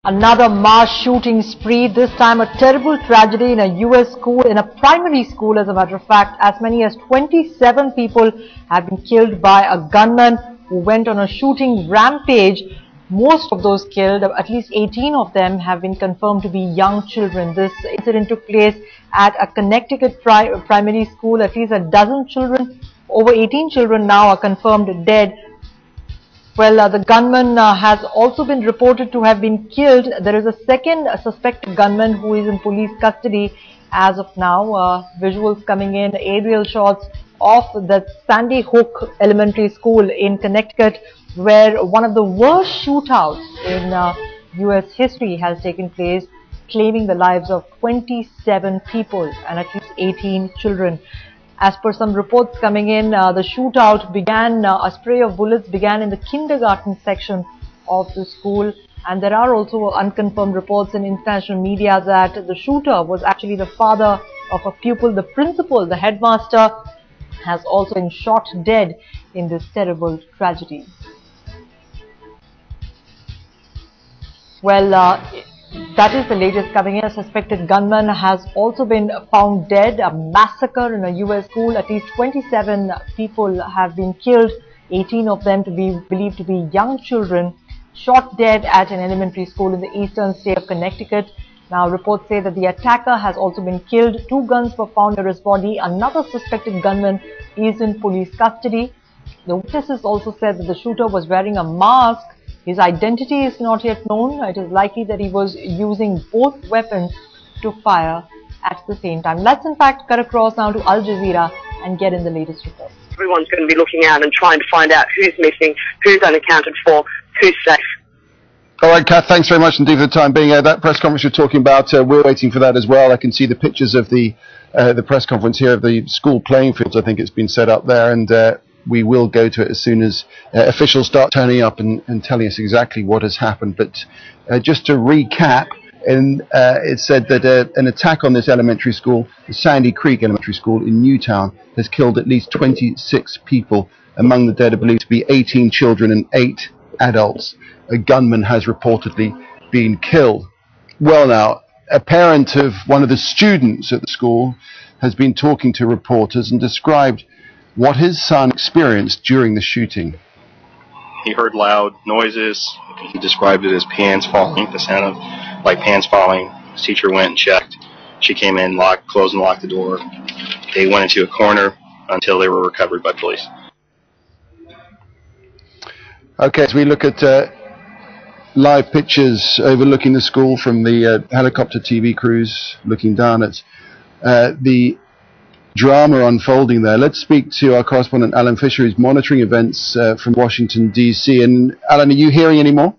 Another mass shooting spree, this time a terrible tragedy in a US school, in a primary school as a matter of fact. As many as 27 people have been killed by a gunman who went on a shooting rampage. Most of those killed, at least 18 of them, have been confirmed to be young children. This incident took place at a Connecticut primary school. At least a dozen children, over 18 children now are confirmed dead. Well, the gunman has also been reported to have been killed. There is a second suspected gunman who is in police custody as of now. Visuals coming in, aerial shots of the Sandy Hook Elementary School in Connecticut, where one of the worst shootouts in US history has taken place, claiming the lives of 27 people and at least 18 children. As per some reports coming in, the shootout began, a spray of bullets began in the kindergarten section of the school, and there are also unconfirmed reports in international media that the shooter was actually the father of a pupil. The principal, the headmaster, has also been shot dead in this terrible tragedy. Well, that is the latest coming in. A suspected gunman has also been found dead. A massacre in a US school. At least 27 people have been killed. 18 of them to be believed to be young children, shot dead at an elementary school in the eastern state of Connecticut. Now, reports say that the attacker has also been killed. 2 guns were found near his body. Another suspected gunman is in police custody. The witnesses also said that the shooter was wearing a mask. His identity is not yet known. It is likely that he was using both weapons to fire at the same time. Let's in fact cut across now to Al Jazeera and get in the latest report. Everyone's going to be looking out and trying to find out who's missing, who's unaccounted for, who's safe. All right, Kath, thanks very much indeed for the time being. That press conference you're talking about, we're waiting for that as well. I can see the pictures of the press conference here of the school playing fields. I think it's been set up there, and we will go to it as soon as officials start turning up and telling us exactly what has happened. But just to recap, it said that an attack on this elementary school, the Sandy Creek Elementary School in Newtown, has killed at least 26 people. Among the dead are believed to be 18 children and 8 adults. A gunman has reportedly been killed. Well, now, a parent of one of the students at the school has been talking to reporters and described what his son experienced during the shooting. He heard loud noises. He described it as pans falling, the sound of like pans falling. His teacher went and checked. She came in, closed and locked the door. They went into a corner until they were recovered by police. Okay, as we look at live pictures overlooking the school from the helicopter TV crews looking down at the drama unfolding there. Let's speak to our correspondent Alan Fisher, who's monitoring events from Washington, D.C. And Alan, are you hearing any more?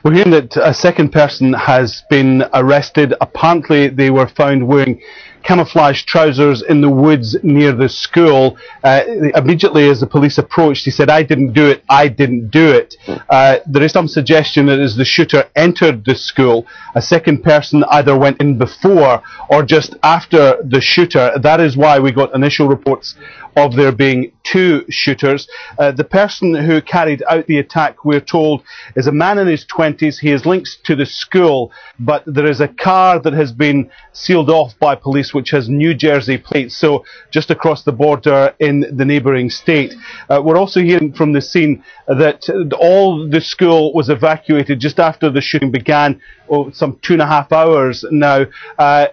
We're hearing that a second person has been arrested. Apparently they were found wearing camouflage trousers in the woods near the school. Immediately as the police approached, he said, "I didn't do it, I didn't do it." There is some suggestion that as the shooter entered the school, a second person either went in before or just after the shooter. That is why we got initial reports of there being 2 shooters. The person who carried out the attack, we're told, is a man in his 20s. He is linked to the school, but there is a car that has been sealed off by police which has New Jersey plates, so just across the border in the neighbouring state. We're also hearing from the scene that all the school was evacuated just after the shooting began, some 2.5 hours now,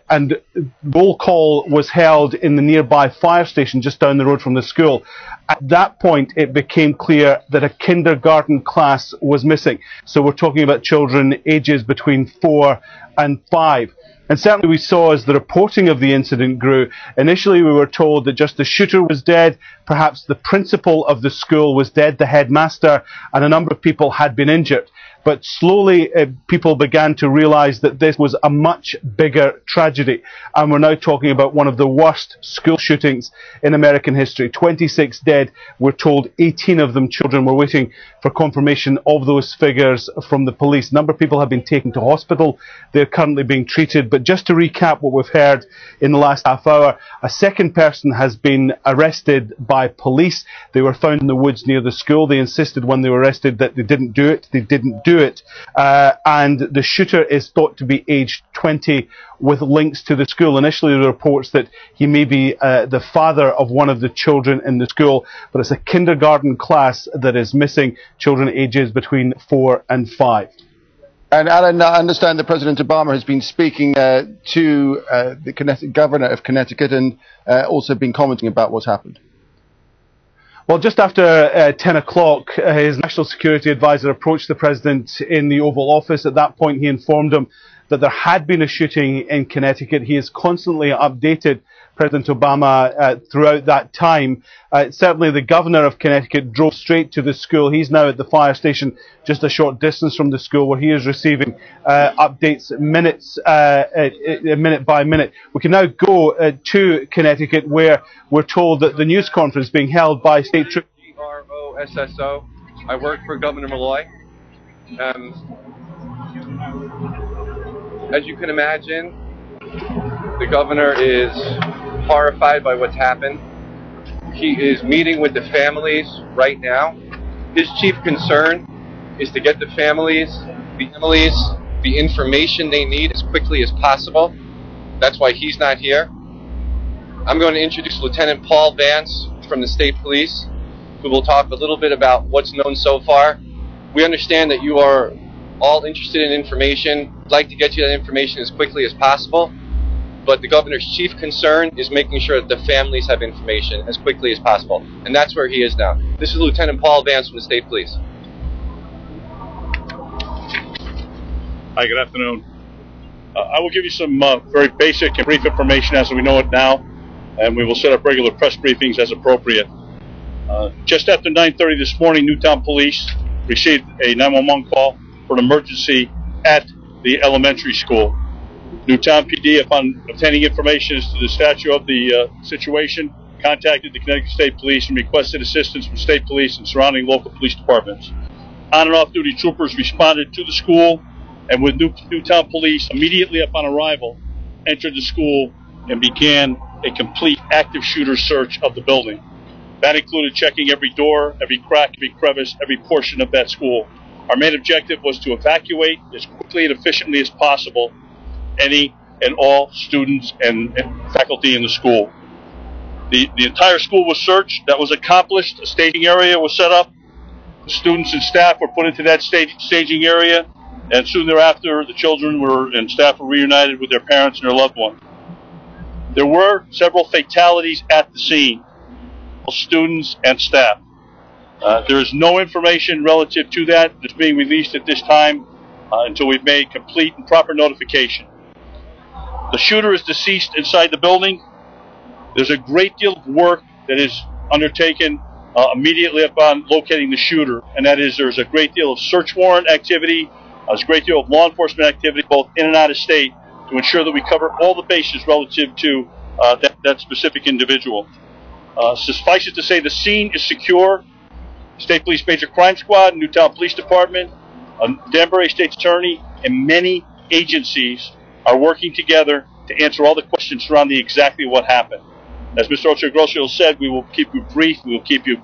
and roll call was held in the nearby fire station just down the road from the school. At that point, it became clear that a kindergarten class was missing. So we're talking about children ages between 4 and 5. And certainly we saw as the reporting of the incident grew, initially we were told that just the shooter was dead, perhaps the principal of the school was dead, the headmaster, and a number of people had been injured. But slowly people began to realize that this was a much bigger tragedy. And we're now talking about one of the worst school shootings in American history. 26 dead. dead. We're told 18 of them children. We're waiting for confirmation of those figures from the police. A number of people have been taken to hospital. They're currently being treated. But just to recap what we've heard in the last half hour, a second person has been arrested by police. They were found in the woods near the school. They insisted when they were arrested that they didn't do it. They didn't do it. And the shooter is thought to be aged 20 with links to the school. Initially, there were reports that he may be the father of one of the children in the school, but it's a kindergarten class that is missing, children ages between 4 and 5. And Alan, I understand that President Obama has been speaking to the governor of Connecticut and also been commenting about what's happened. Well, just after 10 o'clock, his national security advisor approached the president in the Oval Office. At that point, he informed him that there had been a shooting in Connecticut. He has constantly updated President Obama throughout that time. Certainly the governor of Connecticut drove straight to the school. He's now at the fire station just a short distance from the school, where he is receiving updates minute by minute. We can now go to Connecticut, where we're told that the news conference being held by State Trooper G-R-O-S-S-O. I work for Governor Malloy. As you can imagine, the governor is horrified by what's happened. He is meeting with the families right now. His chief concern is to get the families the information they need as quickly as possible. That's why he's not here. I'm going to introduce Lieutenant Paul Vance from the State Police, who will talk a little bit about what's known so far. We understand that you are all interested in information. We'd like to get you that information as quickly as possible, but the governor's chief concern is making sure that the families have information as quickly as possible, and that's where he is now. This is Lieutenant Paul Vance from the State Police. Hi, good afternoon. I will give you some very basic and brief information as we know it now, and we will set up regular press briefings as appropriate. Just after 9:30 this morning, Newtown Police received a 911 call for an emergency at the elementary school. Newtown PD, upon obtaining information as to the stature of the situation, contacted the Connecticut State Police and requested assistance from state police and surrounding local police departments. On and off duty troopers responded to the school, and with Newtown Police, immediately upon arrival, entered the school and began a complete active shooter search of the building. That included checking every door, every crack, every crevice, every portion of that school. Our main objective was to evacuate as quickly and efficiently as possible any and all students and faculty in the school. The entire school was searched. That was accomplished. A staging area was set up. The students and staff were put into that staging area, and soon thereafter the children and staff were reunited with their parents and their loved one. There were several fatalities at the scene, both students and staff. There is no information relative to that that's being released at this time until we've made complete and proper notification. The shooter is deceased inside the building. There's a great deal of work that is undertaken immediately upon locating the shooter, and that is there's a great deal of search warrant activity, there's a great deal of law enforcement activity both in and out of state to ensure that we cover all the bases relative to that specific individual. Suffice it to say, the scene is secure. State Police Major Crime Squad, Newtown Police Department, Danbury State's Attorney, and many agencies are working together to answer all the questions surrounding exactly what happened. As Mr. Ochoa-Grosso said, we will keep you briefed, we will keep you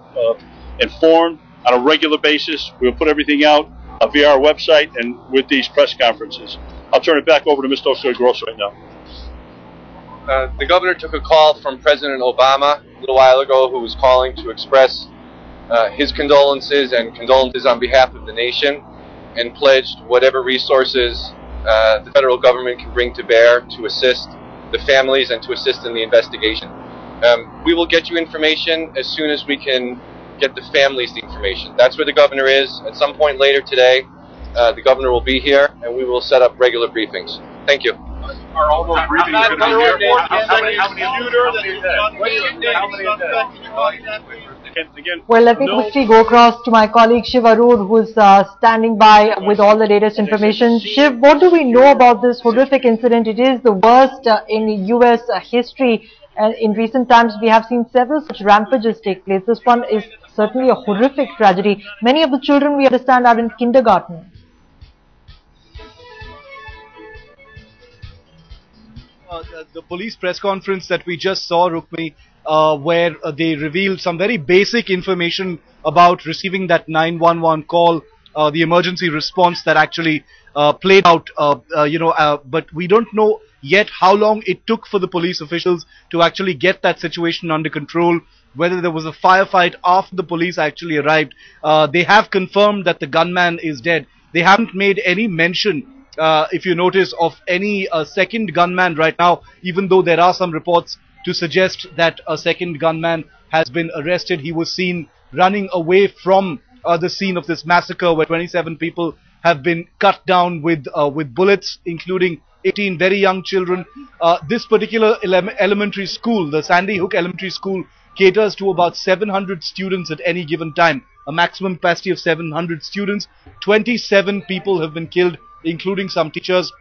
informed on a regular basis. We will put everything out via our website and with these press conferences. I'll turn it back over to Mr. Ochoa-Grosso right now. The governor took a call from President Obama a little while ago, who was calling to express his condolences and condolences on behalf of the nation, and pledged whatever resources the federal government can bring to bear to assist the families and to assist in the investigation. We will get you information as soon as we can get the families the information. That's where the governor is. At some point later today, the governor will be here, and we will set up regular briefings. Thank you. Are all those briefings going to be here? How many Well, let me quickly go across to my colleague Shiv Arur, who's standing by with all the latest information. Shiv, what do we know about this horrific incident? It is the worst in U.S. history. In recent times, we have seen several such rampages take place. This one is certainly a horrific tragedy. Many of the children, we understand, are in kindergarten. The police press conference that we just saw, Rukmini, where they revealed some very basic information about receiving that 911 call, the emergency response that actually played out, but we don't know yet how long it took for the police officials to actually get that situation under control, whether there was a firefight after the police actually arrived. They have confirmed that the gunman is dead. They haven't made any mention, if you notice, of any second gunman right now, even though there are some reports to suggest that a second gunman has been arrested. He was seen running away from the scene of this massacre where 27 people have been cut down with bullets, including 18 very young children. This particular elementary school, the Sandy Hook Elementary School, caters to about 700 students at any given time, a maximum capacity of 700 students. 27 people have been killed, including some teachers.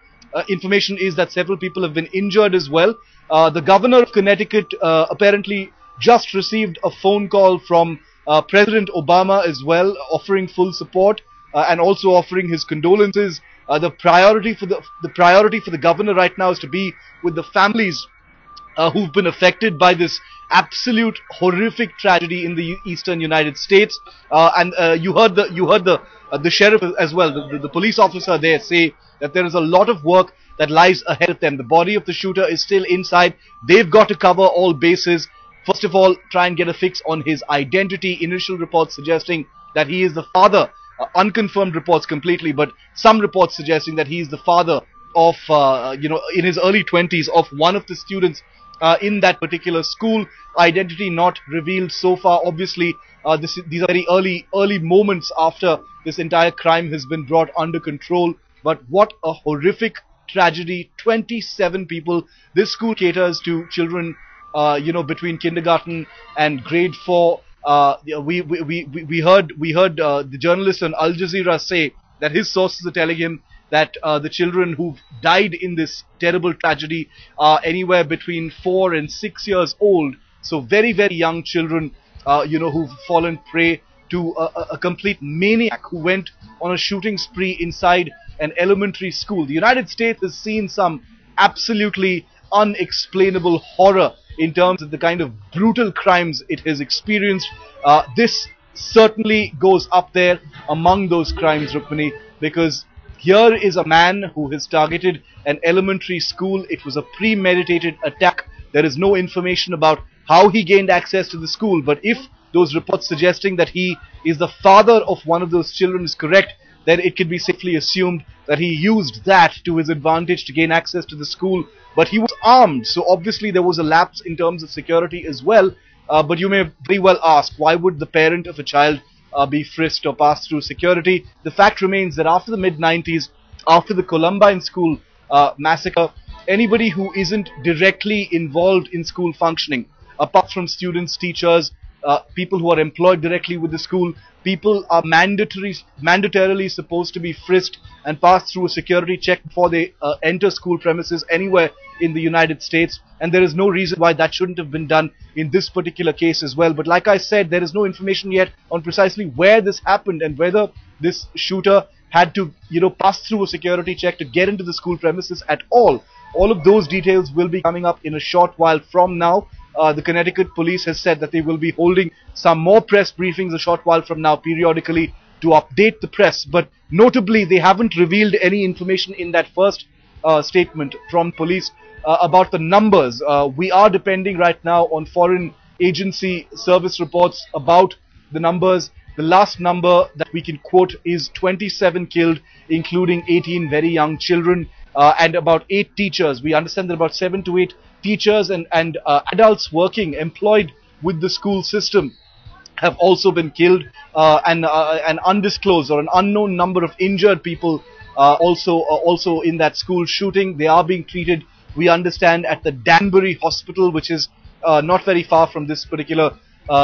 Information is that several people have been injured as well. The governor of Connecticut apparently just received a phone call from President Obama as well, offering full support and also offering his condolences. The priority for the governor right now is to be with the families who've been affected by this absolute horrific tragedy in the eastern United States. You heard the sheriff as well, the police officer there, say that there is a lot of work that lies ahead of them. The body of the shooter is still inside. They've got to cover all bases. First of all, try and get a fix on his identity. Initial reports suggesting that he is the father, unconfirmed reports completely, but some reports suggesting that he is the father of, in his early 20s, of one of the students in that particular school. Identity not revealed so far. Obviously, these are very early moments after this entire crime has been brought under control. But what a horrific tragedy. 27 people. This school caters to children, between kindergarten and grade 4. We heard the journalist on Al Jazeera say that his sources are telling him that the children who've died in this terrible tragedy are anywhere between 4 and 6 years old. So very, very young children, who've fallen prey to a complete maniac who went on a shooting spree inside an elementary school. The United States has seen some absolutely unexplainable horror in terms of the kind of brutal crimes it has experienced. This certainly goes up there among those crimes, Rukmini, because here is a man who has targeted an elementary school. It was a premeditated attack. There is no information about how he gained access to the school, but if those reports suggesting that he is the father of one of those children is correct, then it can be safely assumed that he used that to his advantage to gain access to the school. But he was armed, so obviously there was a lapse in terms of security as well. But you may very well ask, why would the parent of a child be frisked or pass through security? The fact remains that after the mid-90s, after the Columbine school massacre, anybody who isn't directly involved in school functioning, apart from students, teachers, people who are employed directly with the school, people are mandatorily supposed to be frisked and pass through a security check before they enter school premises anywhere in the United States. And there is no reason why that shouldn't have been done in this particular case as well. But like I said, there is no information yet on precisely where this happened and whether this shooter had to, pass through a security check to get into the school premises at all. All of those details will be coming up in a short while from now. The Connecticut police has said that they will be holding some more press briefings a short while from now periodically to update the press. But notably, they haven't revealed any information in that first statement from police about the numbers. We are depending right now on foreign agency service reports about the numbers. The last number that we can quote is 27 killed, including 18 very young children and about 8 teachers. We understand that about 7 to 8 teachers and adults working, employed with the school system have also been killed, and an undisclosed or an unknown number of injured people also in that school shooting. They are being treated, we understand, at the Danbury Hospital, which is not very far from this particular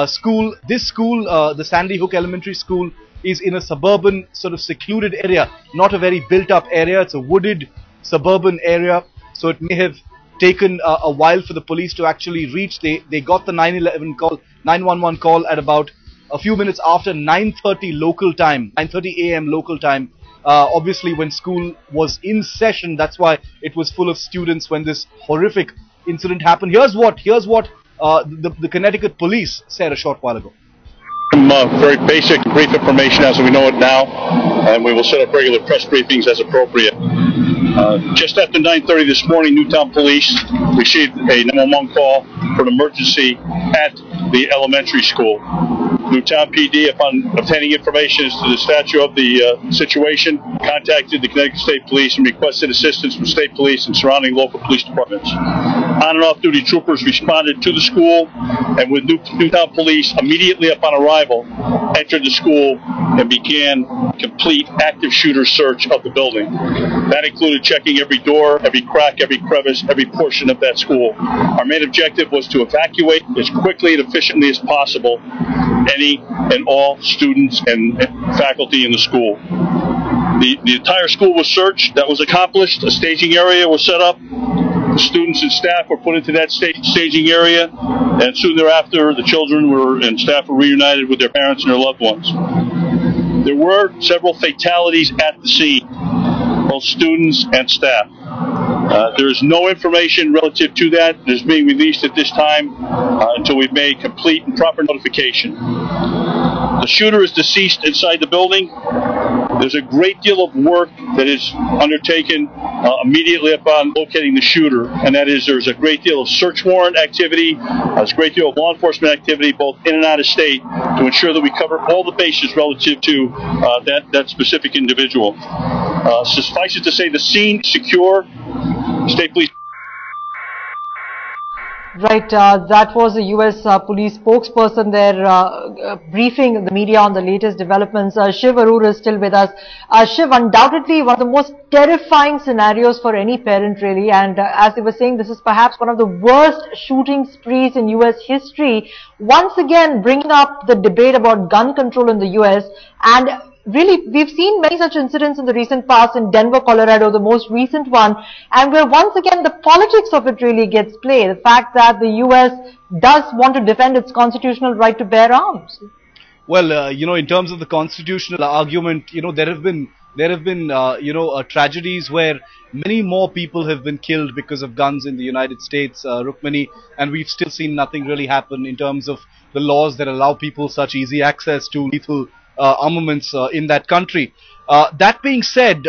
school. This school, the Sandy Hook Elementary School, is in a suburban sort of secluded area, not a very built up area. It's a wooded suburban area, so it may have taken a while for the police to actually reach. They got the 911 call at about a few minutes after 9:30 local time, 9:30 a.m. local time. Obviously, when school was in session, that's why it was full of students when this horrific incident happened. Here's what the Connecticut police said a short while ago. Very basic, brief information as we know it now, and we will set up regular press briefings as appropriate. Just after 9:30 this morning, Newtown Police received a 911 call for an emergency at the elementary school. Newtown PD, upon obtaining information as to the stature of the situation, contacted the Connecticut State Police and requested assistance from state police and surrounding local police departments. On and off duty troopers responded to the school, and with Newtown Police, immediately upon arrival, entered the school and began complete active shooter search of the building. That included checking every door, every crack, every crevice, every portion of that school. Our main objective was to evacuate as quickly and efficiently as possible any and all students and faculty in the school. The entire school was searched. That was accomplished. A staging area was set up. The students and staff were put into that staging area, and soon thereafter, the children and staff were reunited with their parents and their loved ones. There were several fatalities at the scene, both students and staff. There is no information relative to that is being released at this time until we've made complete and proper notification. The shooter is deceased inside the building. There's a great deal of work that is undertaken immediately upon locating the shooter, and that is there's a great deal of search warrant activity, there's a great deal of law enforcement activity both in and out of state to ensure that we cover all the bases relative to that specific individual. Suffice it to say, the scene secure. State Police. Right, that was a U.S. police spokesperson there briefing the media on the latest developments. Shiv Arur is still with us. Shiv, undoubtedly one of the most terrifying scenarios for any parent really, and as they were saying, this is perhaps one of the worst shooting sprees in U.S. history. Once again bringing up the debate about gun control in the U.S. and really, we've seen many such incidents in the recent past in Denver, Colorado, the most recent one, and where once again the politics of it really gets played. The fact that the U.S. does want to defend its constitutional right to bear arms. Well, in terms of the constitutional argument, there have been tragedies where many more people have been killed because of guns in the United States, Rukmini, and we've still seen nothing really happen in terms of the laws that allow people such easy access to lethal armaments in that country. That being said,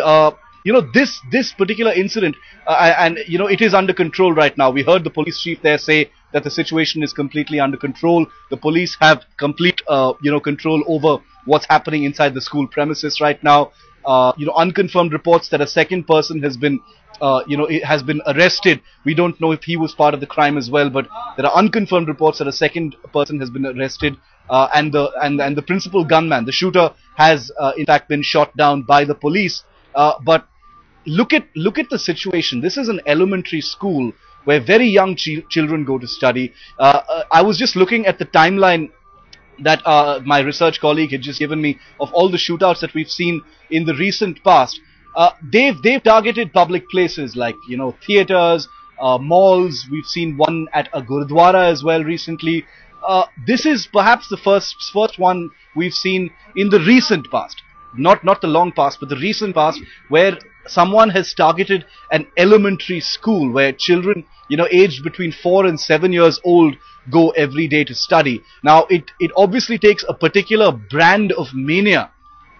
this particular incident, and it is under control right now. We heard the police chief there say that the situation is completely under control. The police have complete, control over what's happening inside the school premises right now. Unconfirmed reports that a second person has been arrested. We don't know if he was part of the crime as well, but there are unconfirmed reports that a second person has been arrested. And the principal gunman, the shooter, has in fact been shot down by the police. But look at the situation. This is an elementary school where very young children go to study. I was just looking at the timeline that my research colleague had just given me of all the shootouts that we've seen in the recent past. They've targeted public places like theaters, malls. We've seen one at a Gurudwara as well recently. This is perhaps the first one we've seen in the recent past, not the long past, but the recent past, where someone has targeted an elementary school where children, aged between 4 and 7 years old, go every day to study. Now, it obviously takes a particular brand of mania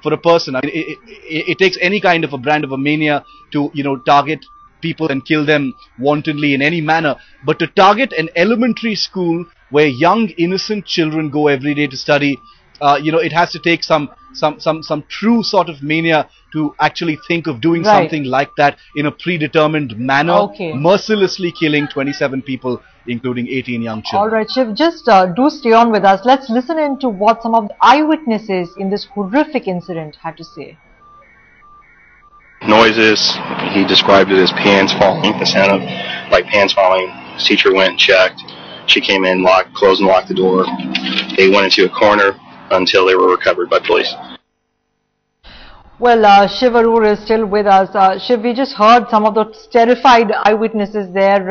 for a person. I mean, it takes any kind of a brand of a mania to, target people and kill them wantonly in any manner. But to target an elementary school where young innocent children go every day to study, it has to take some true sort of mania to actually think of doing something like that in a predetermined manner, mercilessly killing 27 people, including 18 young children. All right, Shiv, just do stay on with us. Let's listen in to what some of the eyewitnesses in this horrific incident had to say. Noises, he described it as pans falling, the sound of like pans falling. His teacher went and checked. She came in, closed and locked the door. They went into a corner until they were recovered by police. Well, Shiv Arur is still with us. Shiv, we just heard some of the terrified eyewitnesses there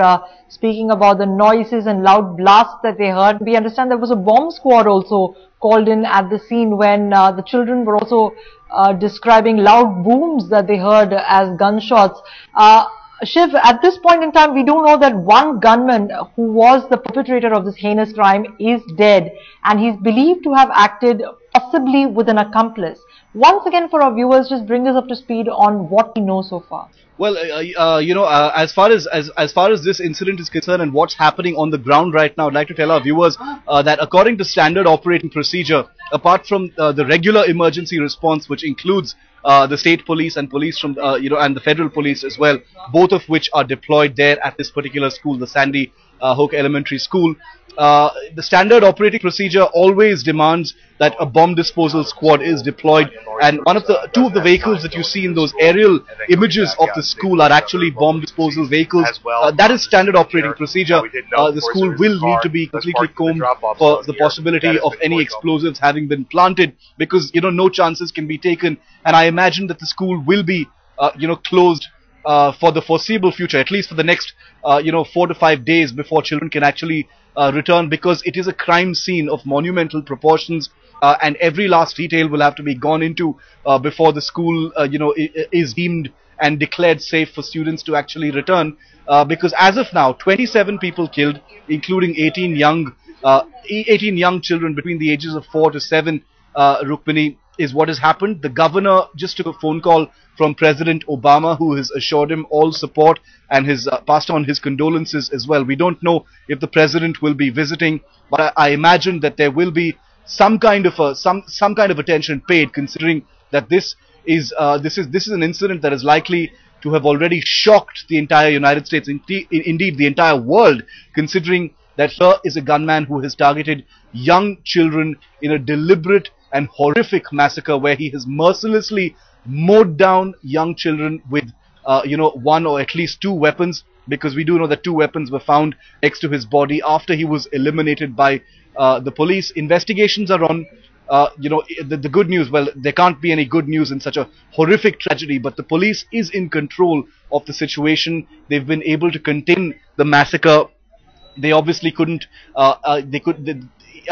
speaking about the noises and loud blasts that they heard. We understand there was a bomb squad also called in at the scene when the children were also describing loud booms that they heard as gunshots. Shiv, at this point in time, we do know that one gunman who was the perpetrator of this heinous crime is dead, and he's believed to have acted possibly with an accomplice. Once again, for our viewers, just bring us up to speed on what we know so far. Well, as far as this incident is concerned and what's happening on the ground right now, I'd like to tell our viewers that according to standard operating procedure, apart from the regular emergency response, which includes the state police and police from and the federal police as well, both of which are deployed there at this particular school, the Sandy Hook Elementary School. The standard operating procedure always demands that a bomb disposal squad is deployed, and two of the vehicles that you see in those aerial images of the school are actually bomb disposal vehicles. That is standard operating procedure. The school will need to be completely combed for the possibility of any explosives having been planted, because no chances can be taken, and I imagine that the school will be closed for the foreseeable future, at least for the next 4 to 5 days before children can actually return, because it is a crime scene of monumental proportions, and every last detail will have to be gone into before the school is deemed and declared safe for students to actually return, because as of now 27 people killed, including 18 young children between the ages of 4 to 7, Rukmini, is what has happened. The governor just took a phone call from President Obama, who has assured him all support and has passed on his condolences as well. We don't know if the president will be visiting, but I imagine that there will be some kind of some kind of attention paid, considering that this is an incident that is likely to have already shocked the entire United States, indeed the entire world, considering that here is a gunman who has targeted young children in a deliberate and horrific massacre, where he has mercilessly mowed down young children with one or at least 2 weapons, because we do know that 2 weapons were found next to his body after he was eliminated by the police. Investigations are on. The good news, well, there can't be any good news in such a horrific tragedy, but the police is in control of the situation. They've been able to contain the massacre. They obviously couldn't,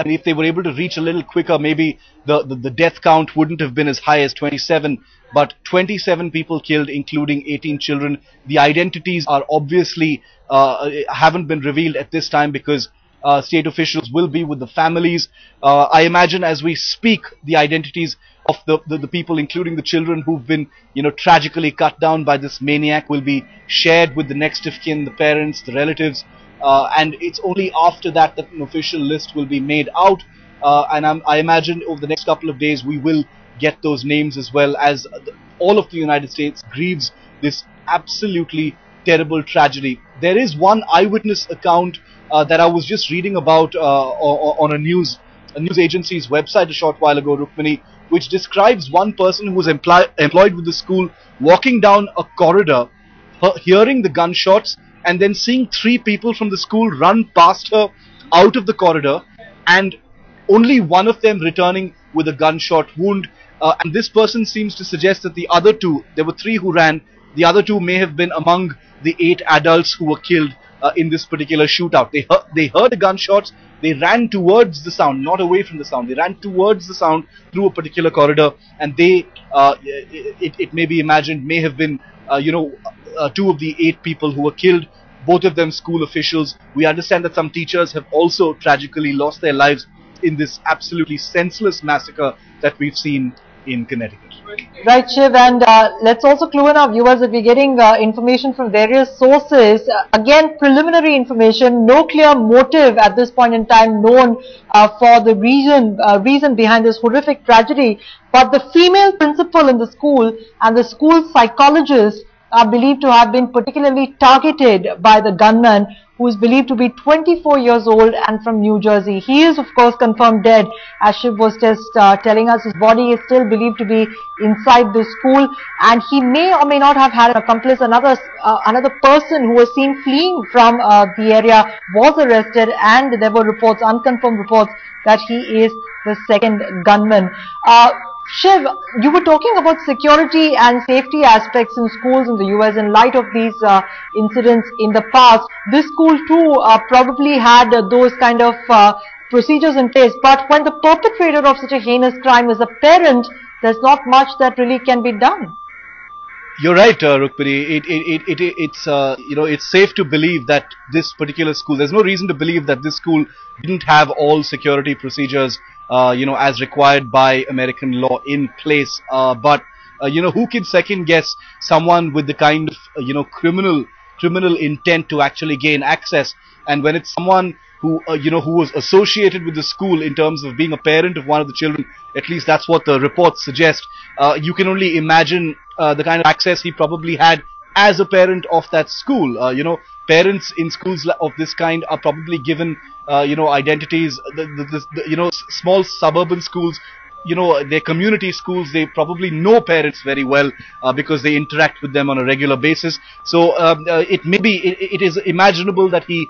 if they were able to reach a little quicker, maybe the death count wouldn't have been as high as 27, but 27 people killed, including 18 children. The identities are obviously haven't been revealed at this time, because state officials will be with the families. I imagine as we speak, the identities of the people, including the children who've been tragically cut down by this maniac, will be shared with the next of kin, the parents, the relatives. And it's only after that that an official list will be made out, and I imagine over the next couple of days we will get those names, as well as all of the United States grieves this absolutely terrible tragedy. There is one eyewitness account that I was just reading about on a news agency's website a short while ago, Rukmini, which describes one person who was employed with the school walking down a corridor, hearing the gunshots, and then seeing 3 people from the school run past her out of the corridor, and only one of them returning with a gunshot wound. And this person seems to suggest that the other 2, there were 3 who ran, the other 2 may have been among the 8 adults who were killed in this particular shootout. They heard the gunshots, they ran towards the sound, not away from the sound. They ran towards the sound through a particular corridor, and it may be imagined, may have been 2 of the 8 people who were killed, both of them school officials. We understand that some teachers have also tragically lost their lives in this absolutely senseless massacre that we've seen in Connecticut. Right, Shiv, and let's also clue in our viewers that we're getting information from various sources. Again, preliminary information, no clear motive at this point in time known for the reason behind this horrific tragedy. But the female principal in the school and the school psychologist are believed to have been particularly targeted by the gunman, who is believed to be 24 years old and from New Jersey. He is, of course, confirmed dead. As Shiv was just telling us, his body is still believed to be inside the school, and he may or may not have had an accomplice. Another person who was seen fleeing from the area was arrested, and there were reports, unconfirmed reports, that he is the second gunman. Shiv, you were talking about security and safety aspects in schools in the US in light of these incidents in the past. This school too probably had those kind of procedures in place. But when the perpetrator of such a heinous crime is a parent, there's not much that really can be done. You're right, Rukmini. It's safe to believe that this particular school, there's no reason to believe that this school didn't have all security procedures, as required by American law in place. But who can second guess someone with the kind of, criminal intent to actually gain access? And when it's someone who was associated with the school in terms of being a parent of one of the children, at least that's what the reports suggest. You can only imagine the kind of access he probably had as a parent of that school. Parents in schools of this kind are probably given, identities. Small suburban schools, their community schools, they probably know parents very well because they interact with them on a regular basis. So it is imaginable that he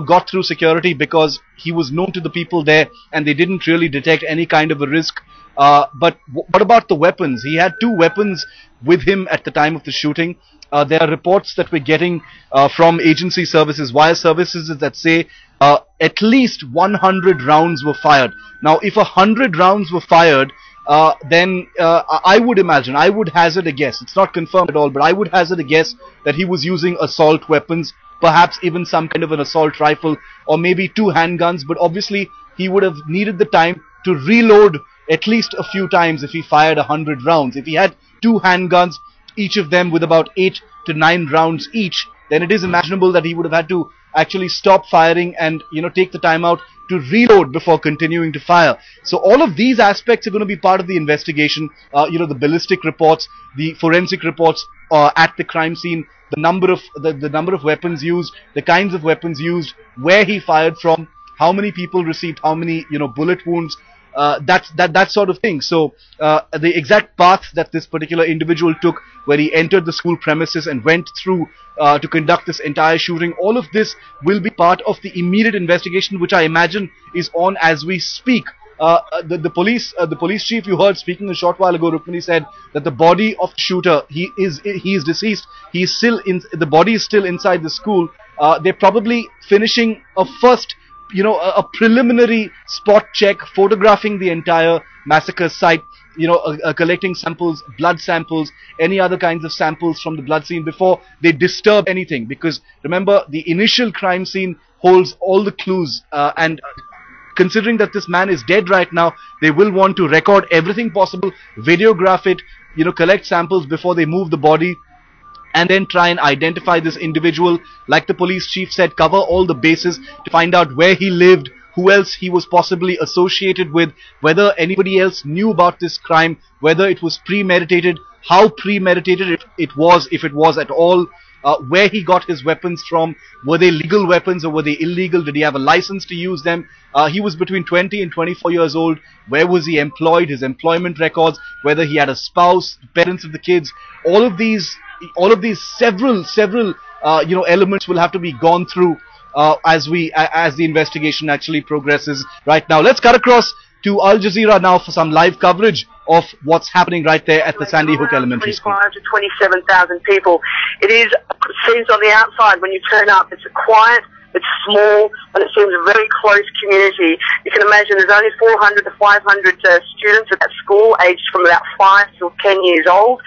got through security because he was known to the people there and they didn't really detect any kind of a risk. But what about the weapons? He had 2 weapons with him at the time of the shooting. There are reports that we're getting from agency services, wire services, that say at least 100 rounds were fired. Now, if 100 rounds were fired, then I would hazard a guess. It's not confirmed at all, but I would hazard a guess that he was using assault weapons, perhaps even some kind of an assault rifle, or maybe 2 handguns. But obviously, he would have needed the time to reload at least a few times if he fired 100 rounds. If he had 2 handguns, each of them with about 8 to 9 rounds each, then it is imaginable that he would have had to actually stop firing and take the time out to reload before continuing to fire. So all of these aspects are going to be part of the investigation. The ballistic reports, the forensic reports at the crime scene, the number of weapons used, the kinds of weapons used, where he fired from, how many people received how many bullet wounds. That sort of thing. So the exact path that this particular individual took, where he entered the school premises and went through to conduct this entire shooting, all of this will be part of the immediate investigation, which I imagine is on as we speak. The police chief you heard speaking a short while ago, Rukmini, said that the body of the shooter, he is deceased. He is still the body is still inside the school. They're probably finishing a first, a preliminary spot check, photographing the entire massacre site, collecting samples, blood samples, any other kinds of samples from the blood scene before they disturb anything. Because remember, the initial crime scene holds all the clues, and considering that this man is dead right now, they will want to record everything possible, videograph it, collect samples before they move the body, and then try and identify this individual. Like the police chief said, cover all the bases to find out where he lived, who else he was possibly associated with, whether anybody else knew about this crime, whether it was premeditated, how premeditated it was, if it was at all, where he got his weapons from, were they legal weapons or were they illegal, did he have a license to use them, he was between 20 and 24 years old, where was he employed, his employment records, whether he had a spouse, parents of the kids. All of these several elements will have to be gone through as the investigation actually progresses. Right now, let's cut across to Al Jazeera now for some live coverage of what's happening right there at the Sandy Hook Elementary School. 25 to 27,000 people. It seems on the outside when you turn up, it's quiet, it's small, and it seems a very close community. You can imagine there's only 400 to 500 students at that school, aged from about 5 to 10 years old.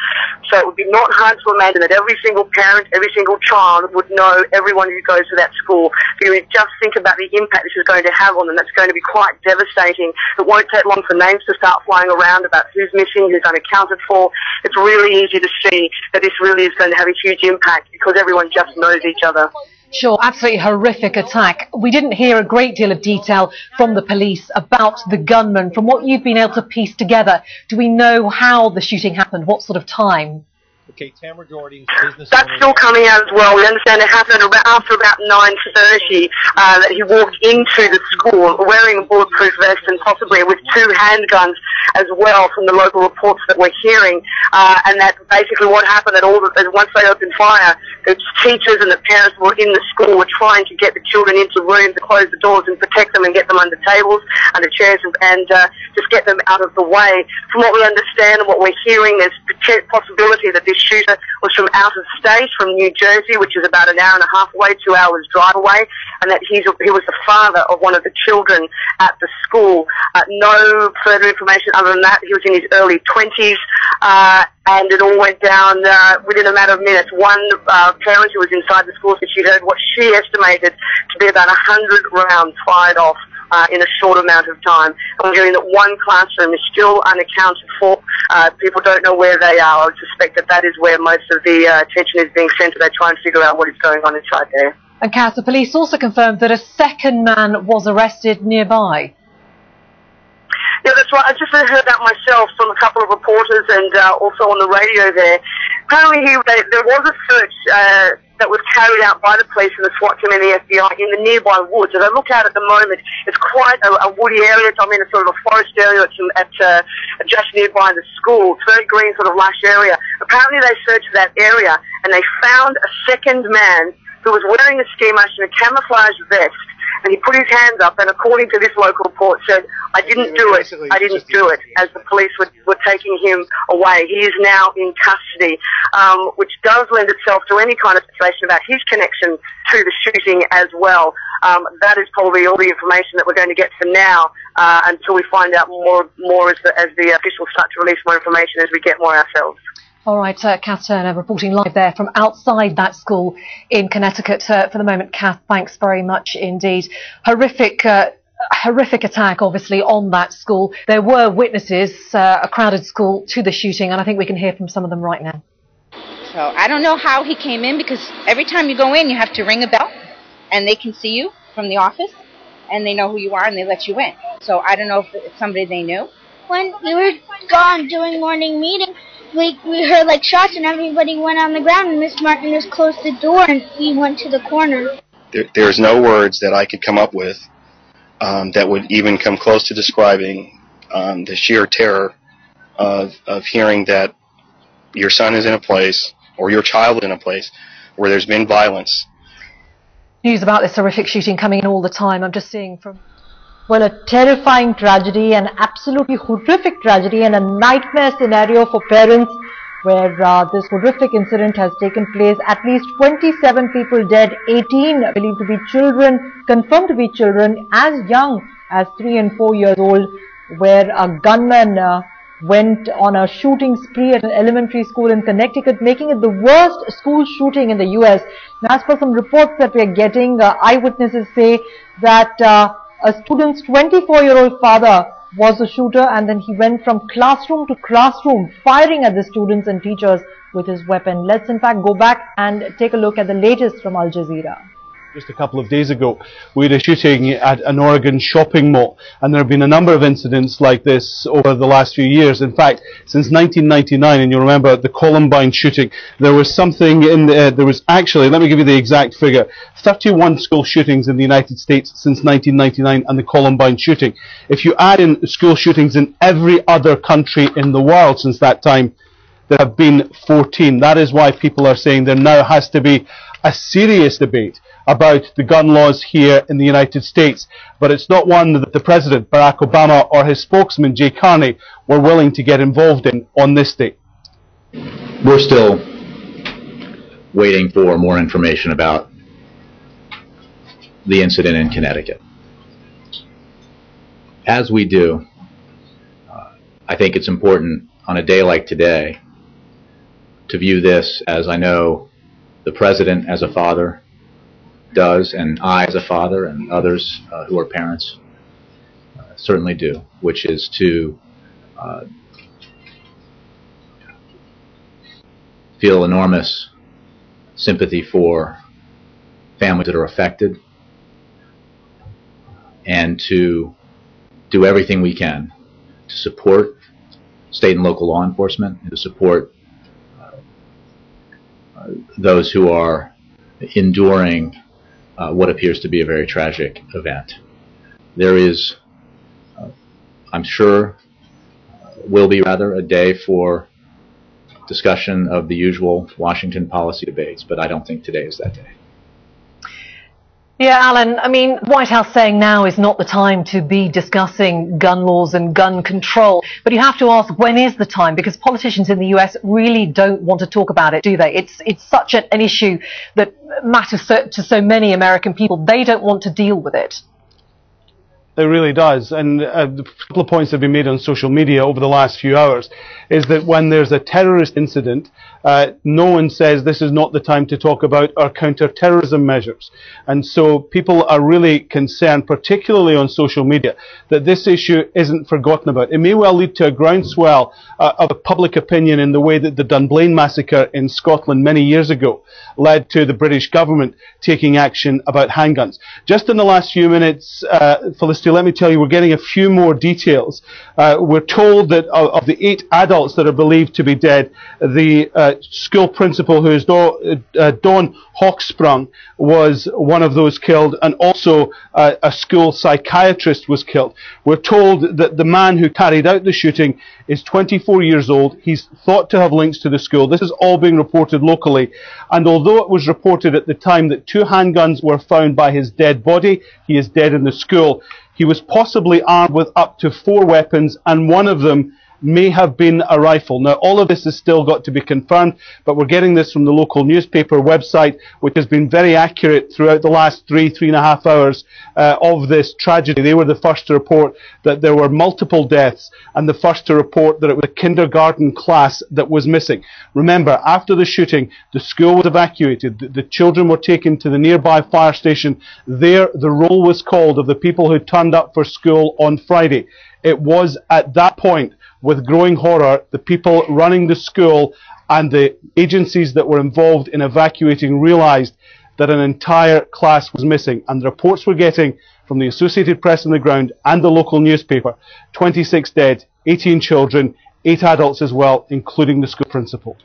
So it would be not hard to imagine that every single parent, every single child would know everyone who goes to that school. So you just think about the impact this is going to have on them. That's going to be quite devastating. It won't take long for names to start flying around about who's missing, who's unaccounted for. It's really easy to see that this really is going to have a huge impact because everyone just knows each other. Sure, absolutely horrific attack. We didn't hear a great deal of detail from the police about the gunman. From what you've been able to piece together, do we know how the shooting happened? What sort of time? Okay, Tamara Doherty's business. That's still coming out as well. We understand it happened after about 9:30 that he walked into the school wearing a bulletproof vest and possibly with 2 handguns as well from the local reports that we're hearing. And that basically what happened, that once they opened fire, the teachers and the parents were in the school were trying to get the children into rooms to close the doors and protect them and get them under tables, under chairs, and just get them out of the way. From what we understand and what we're hearing, there's possibility that this shooter was from out of state, from New Jersey, which is about an hour and a half away, 2 hours drive away, and that he was the father of one of the children at the school. No further information other than that. He was in his early 20s, and it all went down within a matter of minutes. One parent who was inside the school said she heard what she estimated to be about 100 rounds fired off in a short amount of time. And we're hearing that one classroom is still unaccounted for. People don't know where they are. I would suspect that that is where most of the attention is being sent, as they try and figure out what is going on inside there. And Kath, the police also confirmed that a second man was arrested nearby. Yeah, that's right. I just heard that myself from a couple of reporters and also on the radio there. Apparently there was a search that was carried out by the police and the SWAT team and the FBI in the nearby woods. As I look out at the moment, it's quite a woody area. I'm in a sort of a forest area at just nearby the school. It's a very green, sort of lush area. Apparently they searched that area and they found a second man who was wearing a ski mask and a camouflage vest. And he put his hands up and, according to this local report, said, I didn't do it, as the police were taking him away. He is now in custody, which does lend itself to any kind of speculation about his connection to the shooting as well. That is probably all the information that we're going to get for now, until we find out more as the officials start to release more information, as we get more ourselves. All right, Kath Turner reporting live there from outside that school in Connecticut. For the moment, Kath, thanks very much indeed. Horrific attack, obviously, on that school. There were witnesses, a crowded school, to the shooting, and I think we can hear from some of them right now. So I don't know how he came in, because every time you go in, you have to ring a bell, and they can see you from the office, and they know who you are, and they let you in. So I don't know if it's somebody they knew. When we were gone doing morning meeting, we heard like shots and everybody went on the ground and Miss Martin just closed the door and we went to the corner. There's no words that I could come up with that would even come close to describing the sheer terror of hearing that your son is in a place, or your child is in a place, where there's been violence. News about this horrific shooting coming in all the time. I'm just seeing from... Well, a terrifying tragedy, an absolutely horrific tragedy, and a nightmare scenario for parents, where this horrific incident has taken place. At least 27 people dead, 18 believed to be children, confirmed to be children as young as 3 and 4 years old, where a gunman went on a shooting spree at an elementary school in Connecticut, making it the worst school shooting in the U.S. Now, as per some reports that we are getting, eyewitnesses say that a student's 24-year-old father was the shooter, and then he went from classroom to classroom firing at the students and teachers with his weapon. Let's in fact go back and take a look at the latest from Al Jazeera. Just a couple of days ago, we had a shooting at an Oregon shopping mall, and there have been a number of incidents like this over the last few years. In fact, since 1999, and you'll remember the Columbine shooting, there was something in there was actually, let me give you the exact figure, 31 school shootings in the United States since 1999 and the Columbine shooting. If you add in school shootings in every other country in the world since that time, there have been 14. That is why people are saying there now has to be a serious debate about the gun laws here in the United States, but it's not one that the President, Barack Obama, or his spokesman, Jay Carney, were willing to get involved in on this day. We're still waiting for more information about the incident in Connecticut. As we do, I think it's important on a day like today to view this as I know the President as a father does, and I as a father and others who are parents certainly do, which is to feel enormous sympathy for families that are affected, and to do everything we can to support state and local law enforcement and to support those who are enduring what appears to be a very tragic event. There is, I'm sure, will be rather a day for discussion of the usual Washington policy debates, but I don't think today is that day. Yeah, Alan, I mean, White House saying now is not the time to be discussing gun laws and gun control. But you have to ask, when is the time? Because politicians in the US really don't want to talk about it, do they? It's such an issue that matters to so many American people. They don't want to deal with it. It really does. And a couple of points that have been made on social media over the last few hours is that when there's a terrorist incident, no one says this is not the time to talk about our counter-terrorism measures. And so people are really concerned, particularly on social media, that this issue isn't forgotten about. It may well lead to a groundswell of public opinion in the way that the Dunblane massacre in Scotland many years ago led to the British government taking action about handguns. Just in the last few minutes, Felicity, let me tell you, we're getting a few more details. We're told that of the 8 adults that are believed to be dead, the school principal, who is Dawn Hawksprung, was one of those killed, and also a school psychiatrist was killed. We're told that the man who carried out the shooting is 24 years old. He's thought to have links to the school. This is all being reported locally, and although it was reported at the time that 2 handguns were found by his dead body, he is dead in the school. He was possibly armed with up to 4 weapons, and one of them may have been a rifle. Now, all of this has still got to be confirmed, but we're getting this from the local newspaper website, which has been very accurate throughout the last 3.5 hours of this tragedy. They were the first to report that there were multiple deaths, and the first to report that it was a kindergarten class that was missing. Remember, after the shooting, the school was evacuated. The children were taken to the nearby fire station. There, the roll was called of the people who turned up for school on Friday. It was at that point, with growing horror, the people running the school and the agencies that were involved in evacuating realized that an entire class was missing. And the reports we're getting from the Associated Press on the ground and the local newspaper, 26 dead, 18 children, 8 adults as well, including the school principal.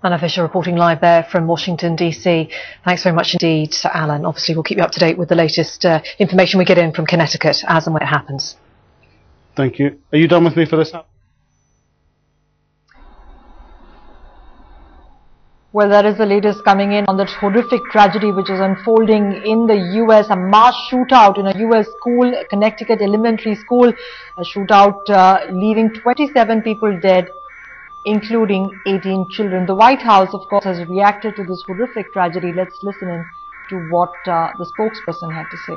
Anna Fisher reporting live there from Washington, D.C. Thanks very much indeed, Alan. Obviously, we'll keep you up to date with the latest information we get in from Connecticut as and when it happens. Thank you. Are you done with me for this? Well, that is the latest coming in on that horrific tragedy which is unfolding in the U.S. A mass shootout in a U.S. school, Connecticut elementary school. A shootout leaving 27 people dead, including 18 children. The White House, of course, has reacted to this horrific tragedy. Let's listen in to what the spokesperson had to say.